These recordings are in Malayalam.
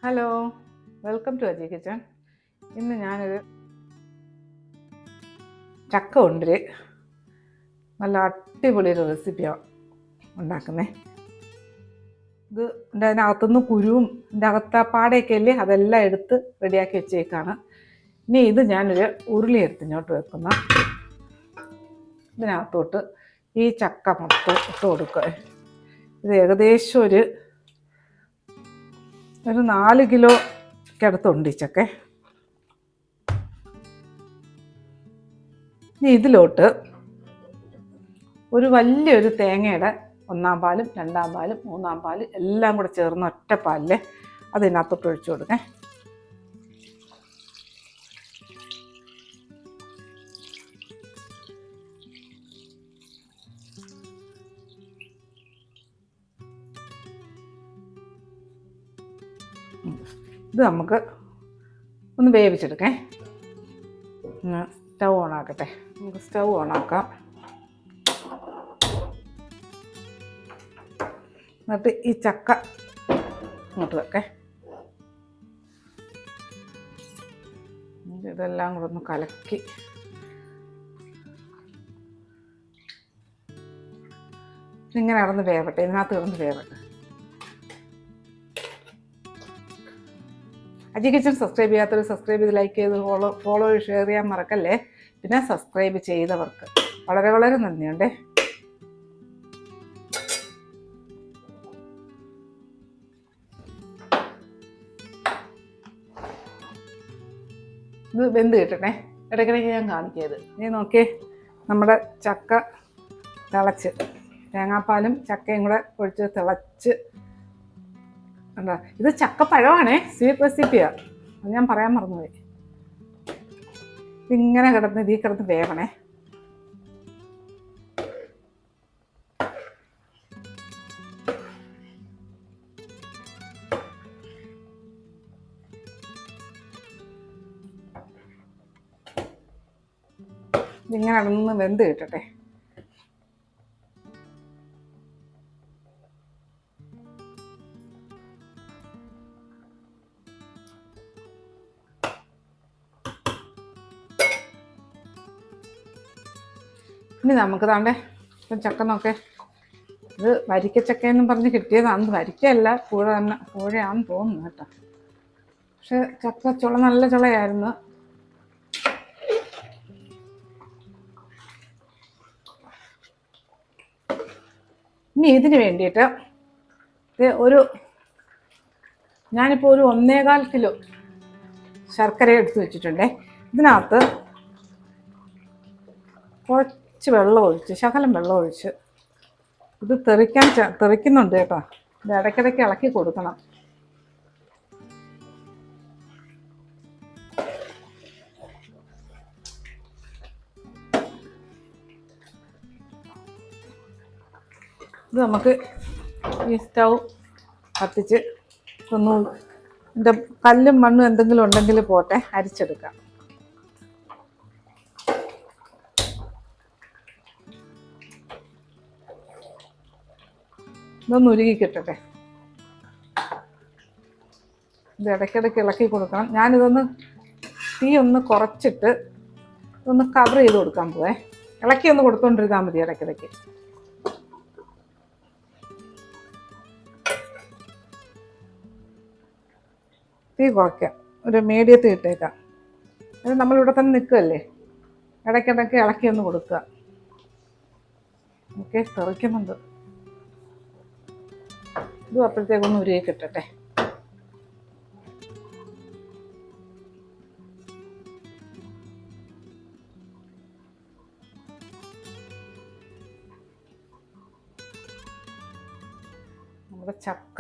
Hello, welcome to Aji kitchen. ഇന്ന് ഞാനൊരു ചക്ക കൊണ്ടൊരു നല്ല അടിപൊളി ഒരു റെസിപ്പിയാണ് ഉണ്ടാക്കുന്നത്. ഇത് അതിനകത്തുനിന്ന് കുരുവും ഇതിൻ്റെ അകത്ത പാടയൊക്കെ അല്ലേ അതെല്ലാം എടുത്ത് റെഡിയാക്കി വെച്ചേക്കാണ്. ഇനി ഇത് ഞാനൊരു ഉരുളി എടുത്ത് ഇങ്ങോട്ട് വെക്കുന്ന ഇതിനകത്തോട്ട് ഈ ചക്ക മൊത്തം ഇട്ട് കൊടുക്കുക. ഇത് ഏകദേശം ഒരു 4 കിലോയ്ക്കടുത്തുണ്ട് ഈ ചക്ക. ഇനി ഇതിലോട്ട് ഒരു വലിയൊരു തേങ്ങയുടെ 1-ാം പാലും 2-ാം പാലും 3-ാം പാലും എല്ലാം കൂടെ ചേർന്ന് ഒറ്റ പാലിൽ അതിനകത്തോട്ട് ഒഴിച്ചു കൊടുക്കേ. ഇത് നമുക്ക് ഒന്ന് വേവിച്ചെടുക്കേ. സ്റ്റൗ ഓണാക്കട്ടെ. നമുക്ക് സ്റ്റൗ ഓണാക്കാം. എന്നിട്ട് ഈ ചക്ക ഇങ്ങോട്ട് വെക്കേ. ഇതെല്ലാം കൂടെ ഒന്ന് കലക്കി ഇങ്ങനെ കിടന്ന് വേവട്ടെ, ഇതിനകത്ത് കിടന്ന് വേവട്ടെ. അജി കിച്ചൺ സബ്സ്ക്രൈബ് ചെയ്യാത്തവർ സബ്സ്ക്രൈബ് ചെയ്ത് ലൈക്ക് ചെയ്ത് ഫോളോ ഷെയർ ചെയ്യാൻ മറക്കല്ലേ. പിന്നെ സബ്സ്ക്രൈബ് ചെയ്തവർക്ക് വളരെ വളരെ നന്ദിയുണ്ടേ. ഇത് വെന്ത് കിട്ടണേ. ഇടയ്ക്കിടയ്ക്ക് ഞാൻ കാണിക്കിയത്. നീ നോക്കിയേ, നമ്മുടെ ചക്ക തിളച്ച് തേങ്ങാപ്പാലും ചക്കയും കൂടെ ഒഴിച്ച് തിളച്ച്. എന്താ ഇത് ചക്കപ്പഴമാണേ, സ്വീറ്റ് റെസിപ്പിയാണ്. അത് ഞാൻ പറയാൻ മറന്നുപോയി. ഇങ്ങനെ കിടന്ന് ഇതിൽ കിടന്ന് വേവണേ. ഇതിങ്ങനെ കിടന്ന് വെന്ത് കിട്ടട്ടെ. ഇനി നമുക്ക് താണ്ടേ ഇപ്പം ചക്ക നോക്കേ. ഇത് വരിക്കച്ചക്കയെന്നും പറഞ്ഞ് കിട്ടിയതാണ്. വരിക്കയല്ല, കൂഴയാണെന്ന് തോന്നുന്നു കേട്ടോ. പക്ഷെ ചക്ക ചുള നല്ല ചുളയായിരുന്നു. ഇനി ഇതിന് വേണ്ടിയിട്ട് ഞാനിപ്പോൾ ഒരു 1.25 കിലോ ശർക്കര എടുത്ത് വെച്ചിട്ടുണ്ടേ. ഇതിനകത്ത് കുറച്ച് വെള്ളം ഒഴിച്ച്, ശകലം വെള്ളം ഒഴിച്ച്, ഇത് തെറിക്കുന്നുണ്ട് കേട്ടോ. ഇത് ഇടയ്ക്കിടയ്ക്ക് ഇളക്കി കൊടുക്കണം. ഇത് നമുക്ക് ഈ സ്റ്റൗ കത്തിച്ച് ഇതിൻ്റെ കല്ലും മണ്ണും എന്തെങ്കിലും ഉണ്ടെങ്കിൽ പോട്ടെ, അരിച്ചെടുക്കാം. ഇതൊന്ന് ഉരുകി കിട്ടട്ടെ. ഇത് ഇടയ്ക്കിടയ്ക്ക് ഇളക്കി കൊടുക്കണം. ഞാനിതൊന്ന് തീ ഒന്ന് കുറച്ചിട്ട് ഇതൊന്ന് കവർ ചെയ്ത് കൊടുക്കാൻ പോവേ. ഇളക്കി ഒന്ന് കൊടുത്തോണ്ടിരുന്നാൽ മതി ഇടയ്ക്കിടയ്ക്ക്. തീ കുറയ്ക്കാം, ഒരു മീഡിയത്തിൽ ഇട്ടേക്കാം. അത് നമ്മളിവിടെ തന്നെ നിൽക്കുകയല്ലേ, ഇടയ്ക്കിടയ്ക്ക് ഇളക്കി ഒന്ന് കൊടുക്കുക. ഓക്കെ, തെറിക്കുന്നുണ്ട്. ഇതും അപ്പോഴത്തേക്കൊന്ന് ഉരുകി കിട്ടട്ടെ. നമ്മുടെ ചക്ക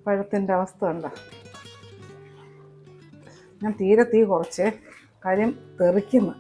പഴത്തിൻ്റെ അവസ്ഥ കണ്ടോ. ഞാൻ തീരെ തീ കുറച്ച്, കാര്യം തെറിക്കുന്നു.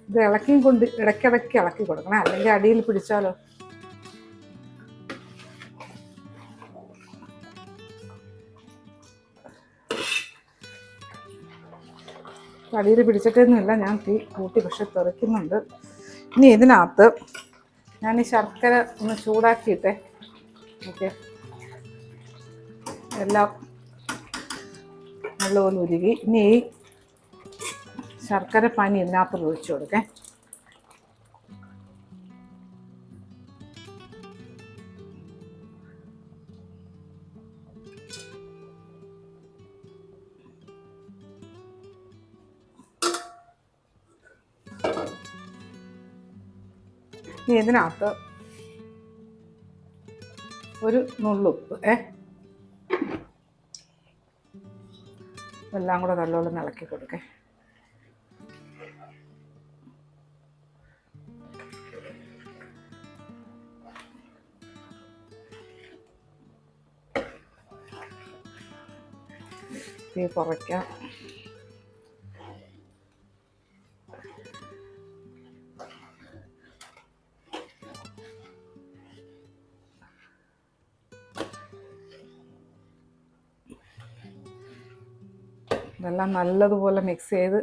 ഇത് ഇളക്കിയും കൊണ്ട് ഇടയ്ക്കിടയ്ക്ക് ഇളക്കി കൊടുക്കണം, അല്ലെങ്കിൽ അടിയിൽ പിടിച്ചാലോ. അടിയിൽ പിടിച്ചിട്ടൊന്നുമില്ല, ഞാൻ തീ കൂട്ടി, പക്ഷെ തെറിക്കുന്നുണ്ട്. ഇനി ഇതിനകത്ത് ഞാൻ ഈ ശർക്കര ഒന്ന് ചൂടാക്കിയിട്ടെ. ഓക്കെ, എല്ലാം നല്ലപോലെ ഉരുകി. ഇനി ഈ ശർക്കര പാനി ഇതിനകത്ത് ഒഴിച്ചു കൊടുക്കേ. ഇനി ഇതിനകത്ത് ഒരു നുള്ളുപ്പ് എല്ലാം കൂടെ നല്ലോണം ഇളക്കി കൊടുക്കേ. തീ കുറയ്ക്കാം. ഇതെല്ലാം നല്ലതുപോലെ മിക്സ് ചെയ്ത്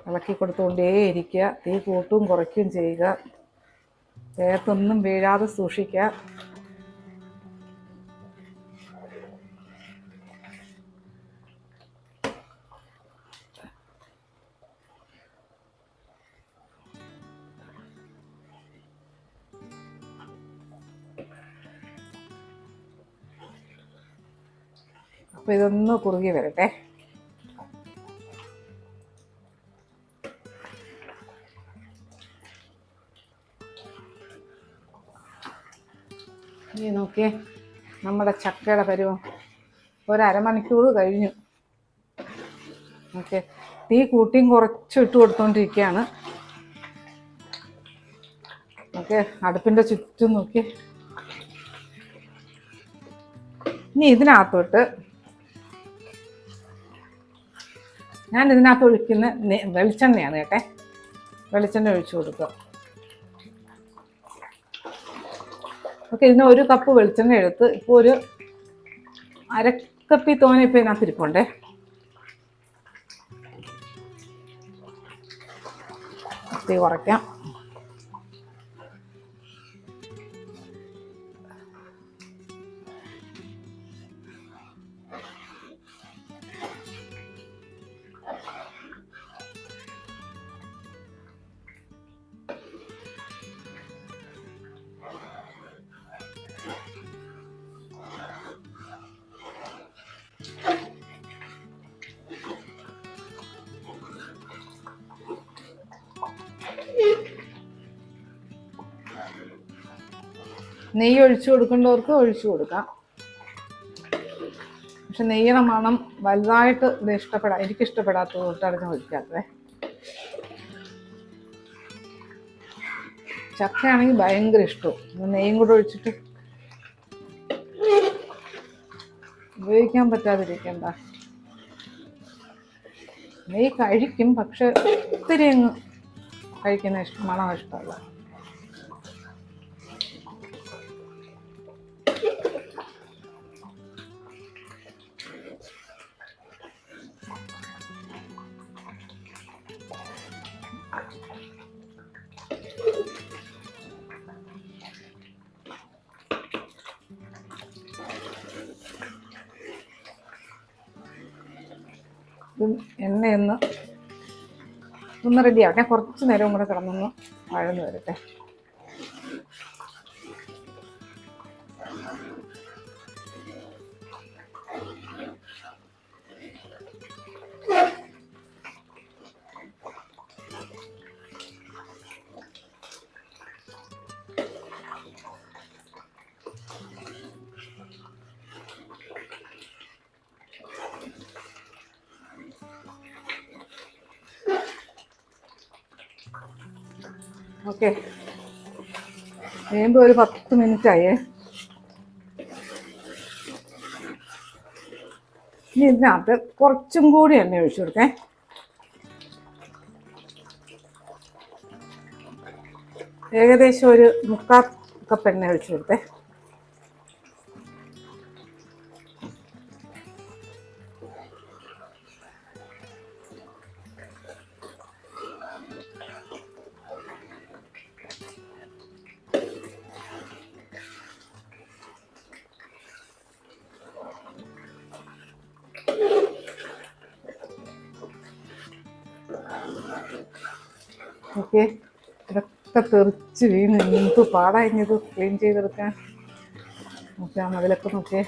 ഇളക്കി കൊടുത്തുകൊണ്ടേയിരിക്കുക. തീ കൂട്ടും കുറയ്ക്കുകയും ചെയ്യുക. ദേഹത്തൊന്നും വീഴാതെ സൂക്ഷിക്കുക. അപ്പോൾ ഇതൊന്ന് കുറുകി വരട്ടെ. ഈ നോക്കിയേ, നമ്മുടെ ചക്കയുടെ പരുവം ഒരു അരമണിക്കൂർ കഴിഞ്ഞു. ഓക്കെ, തീ കൂട്ടിയും കുറച്ചും ഇട്ട് കൊടുത്തോണ്ടിരിക്കുകയാണ്. ഓക്കെ, അടുപ്പിൻ്റെ ചുറ്റും നോക്കി. ഇനി ഇതിനകത്തോട്ട് ഞാൻ ഇതിനകത്ത് ഒഴിക്കുന്ന വെളിച്ചെണ്ണയാണ് കേട്ടെ. വെളിച്ചെണ്ണ ഒഴിച്ചു കൊടുക്കുക. ഓക്കെ, ഇതിന് 1 കപ്പ് വെളിച്ചെണ്ണ എടുത്ത് ഇപ്പോൾ ഒരു അരക്കപ്പി തോനെ ഇപ്പോൾ ഇതിനകത്ത് ഇരിപ്പുണ്ടേ. തീ കുറയ്ക്കാം. നെയ്യ് ഒഴിച്ചു കൊടുക്കേണ്ടവർക്ക് ഒഴിച്ചു കൊടുക്കാം. പക്ഷെ നെയ്യുടെ മണം വലുതായിട്ട് ഇത് എനിക്കിഷ്ടപ്പെടാത്തത് തൊട്ടാണ് ഞാൻ ഒഴിക്കാത്തത്. ചക്കയാണെങ്കിൽ ഭയങ്കര ഇഷ്ടവും. നെയ്യും കൂടെ ഒഴിച്ചിട്ട് ഉപയോഗിക്കാൻ പറ്റാതിരിക്കണ്ട. നെയ്യ് കഴിക്കും, പക്ഷെ ഒത്തിരി അങ്ങ് കഴിക്കുന്ന മണം ഇഷ്ടമല്ല. എണ്ണയൊന്ന് റെഡിയാവട്ടെ. കുറച്ച് നേരവും കൂടെ കിടന്നൊന്ന് വഴന്ന് വരട്ടെ. ഓക്കെ, വേകുമ്പോൾ ഒരു 10 മിനിറ്റായേ. ഇനി ഇതിനകത്ത് കുറച്ചും കൂടി എണ്ണ ഒഴിച്ചു കൊടുക്കേ. ഏകദേശം ഒരു 3/4 കപ്പ് എണ്ണ ഒഴിച്ചു കൊടുത്തേ. ഓക്കെ, ഇതൊക്കെ തെറിച്ച് വീണ് എന്ത് പാടാഞ്ഞത് ക്ലീൻ ചെയ്തെടുക്കാൻ. നോക്കിയാൽ മതിലൊക്കെ നോക്കിയേ.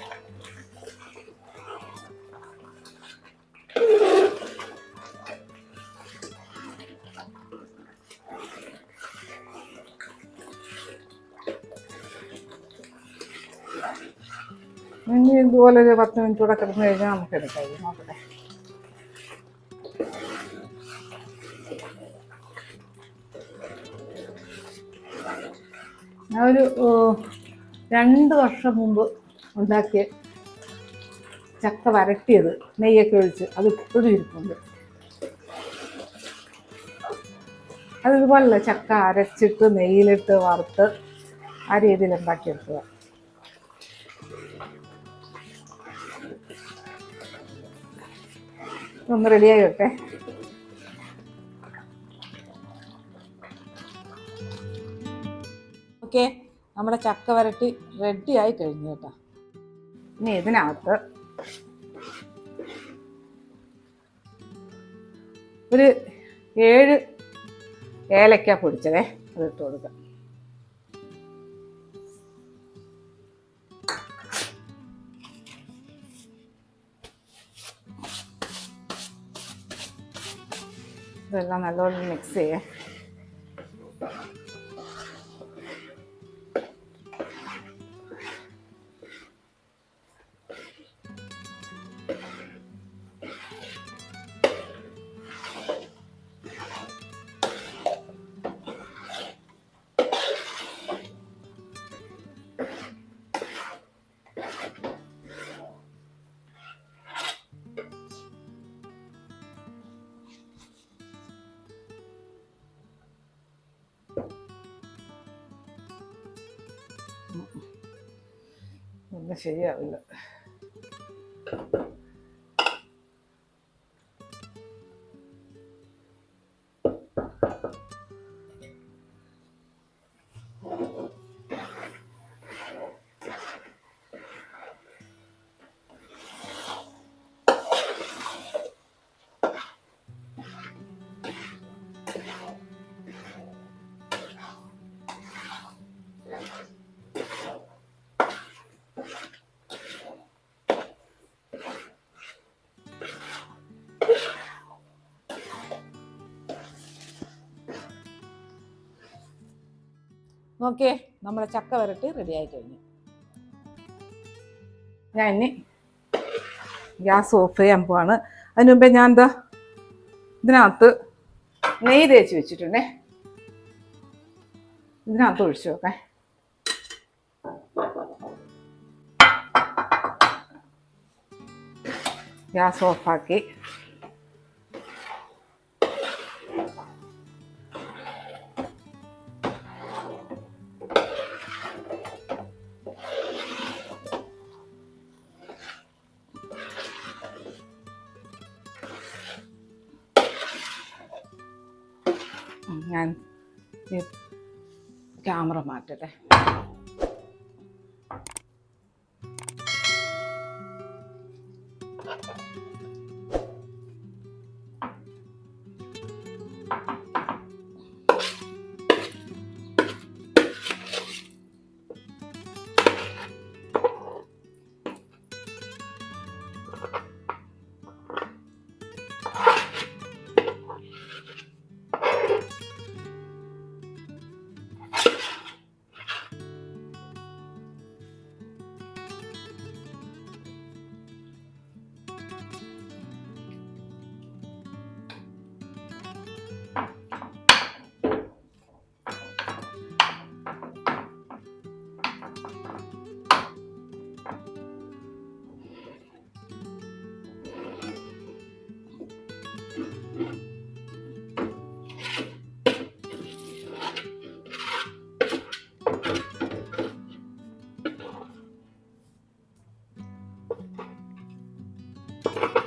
ഇനി ഇതുപോലെ ഒരു 10 മിനിറ്റ് കൂടെ കിടന്നു കഴിഞ്ഞാൽ നമുക്ക് എടുക്കാം. നോക്കട്ടെ. ഞാൻ ഒരു 2 വർഷം മുമ്പ് ഉണ്ടാക്കിയ ചക്ക വരട്ടിയത് നെയ്യൊക്കെ ഒഴിച്ച് അത് ഇപ്പോഴും ഇരിപ്പുണ്ട്. അതിതുപോലല്ല, ചക്ക അരച്ചിട്ട് നെയ്യിലിട്ട് വറുത്ത് ആ രീതിയിൽ ഉണ്ടാക്കിയെടുക്കുക. ഒന്ന് റെഡിയായി വരട്ടെ. ഓക്കെ, നമ്മുടെ ചക്ക വരട്ടി റെഡിയായി കഴിഞ്ഞു കേട്ടോ. ഇനി ഇതിനകത്ത് ഒരു 7 ഏലക്ക പൊടിച്ചതേ അതിട്ട് കൊടുക്കാം. ഇതെല്ലാം നല്ലോണം മിക്സ് ചെയ്യേ. ഒന്നും ശരിയാവില്ല. നോക്കിയേ, നമ്മുടെ ചക്ക വരട്ടി റെഡിയായി കഴിഞ്ഞു. ഞാൻ ഇനി ഗ്യാസ് ഓഫ് ചെയ്യാൻ പോവാണ്. അതിന് മുമ്പേ ഞാൻ എന്താ ഇതിനകത്ത് നെയ്യ് തേച്ച് വെച്ചിട്ടുണ്ടേ, ഇതിനകത്ത് ഒഴിച്ചു നോക്കാം. ഗ്യാസ് ഓഫാക്കി ഞാൻ ക്യാമറ മാറ്റട്ടെ.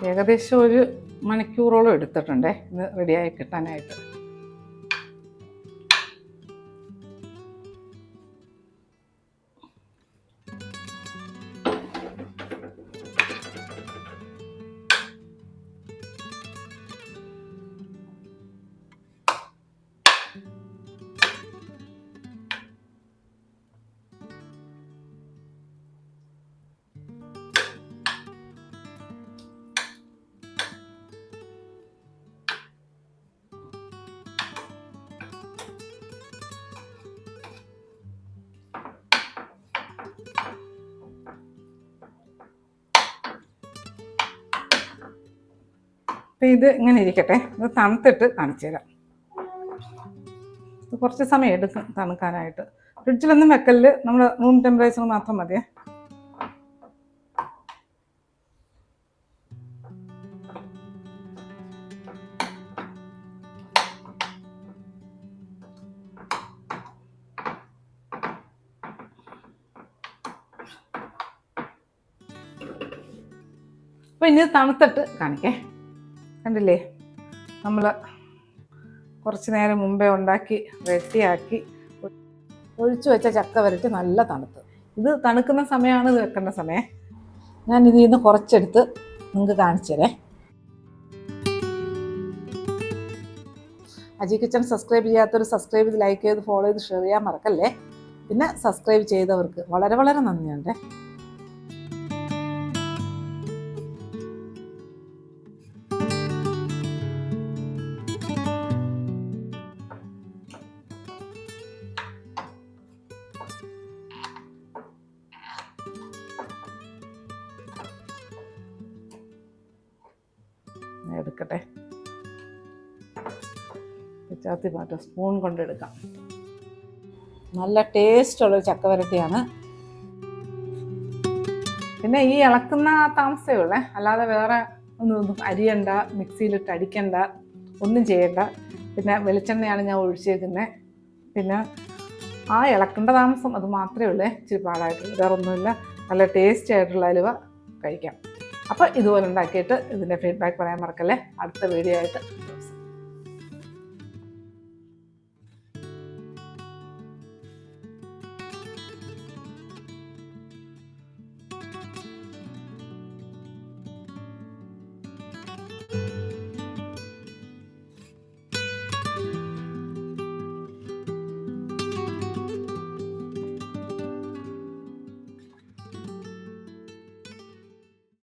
ഏകദേശം 1 മണിക്കൂറോളം എടുത്തിട്ടുണ്ടേ ഇത് റെഡിയായി കിട്ടാനായിട്ട്. അപ്പം ഇത് ഇങ്ങനെ ഇരിക്കട്ടെ, ഇത് തണുത്തിട്ട് കാണിച്ചു തരാം. ഇത് കുറച്ച് സമയം എടുക്കും തണുക്കാനായിട്ട്. ഫ്രിഡ്ജിലൊന്നും വെക്കല്, നമ്മൾ റൂം ടെമ്പറേച്ചർ മാത്രം മതിയേ. അപ്പോൾ ഇനി തണുത്തിട്ട് കാണിക്കേ. കണ്ടില്ലേ, നമ്മൾ കുറച്ച് നേരം മുമ്പേ ഉണ്ടാക്കി റെഡിയാക്കി ഒഴിച്ചു വെച്ച ചക്ക വരട്ടി നല്ല തണുത്ത്. ഇത് തണുക്കുന്ന സമയമാണ് ഇത് വെക്കേണ്ട സമയം. ഞാൻ ഇതിൽ നിന്ന് കുറച്ചെടുത്ത് നിങ്ങൾക്ക് കാണിച്ചു തരേ. അജി കിച്ചൺ സബ്സ്ക്രൈബ് ചെയ്യാത്തവർ സബ്സ്ക്രൈബ് ചെയ്ത് ലൈക്ക് ചെയ്ത് ഫോളോ ചെയ്ത് ഷെയർ ചെയ്യാൻ മറക്കല്ലേ. പിന്നെ സബ്സ്ക്രൈബ് ചെയ്തവർക്ക് വളരെ വളരെ നന്ദിയുണ്ട്. എടുക്കട്ടെ, ചാത്തി മാറ്റം സ്പൂൺ കൊണ്ടെടുക്കാം. നല്ല ടേസ്റ്റുള്ളൊരു ചക്ക വരട്ടിയാണ്. പിന്നെ ഈ ഇളക്കുന്ന താമസമേ ഉള്ളേ, അല്ലാതെ വേറെ ഒന്നും അരിയണ്ട, മിക്സിയിലിട്ട് അടിക്കണ്ട, ഒന്നും ചെയ്യണ്ട. പിന്നെ വെളിച്ചെണ്ണയാണ് ഞാൻ ഒഴിച്ചേക്കുന്നത്. പിന്നെ ആ ഇളക്കേണ്ട താമസം അത് മാത്രമേ ഉള്ളേ, ഇച്ചിരി പാടായിട്ടുള്ളൂ. വേറെ ഒന്നുമില്ല. നല്ല ടേസ്റ്റി ആയിട്ടുള്ള അലുവ കഴിക്കാം. അപ്പോൾ ഇതുപോലെ ഉണ്ടാക്കിയിട്ട് ഇതിൻ്റെ ഫീഡ്ബാക്ക് പറയാൻ മറക്കല്ലേ. അടുത്ത വീഡിയോ ആയിട്ട്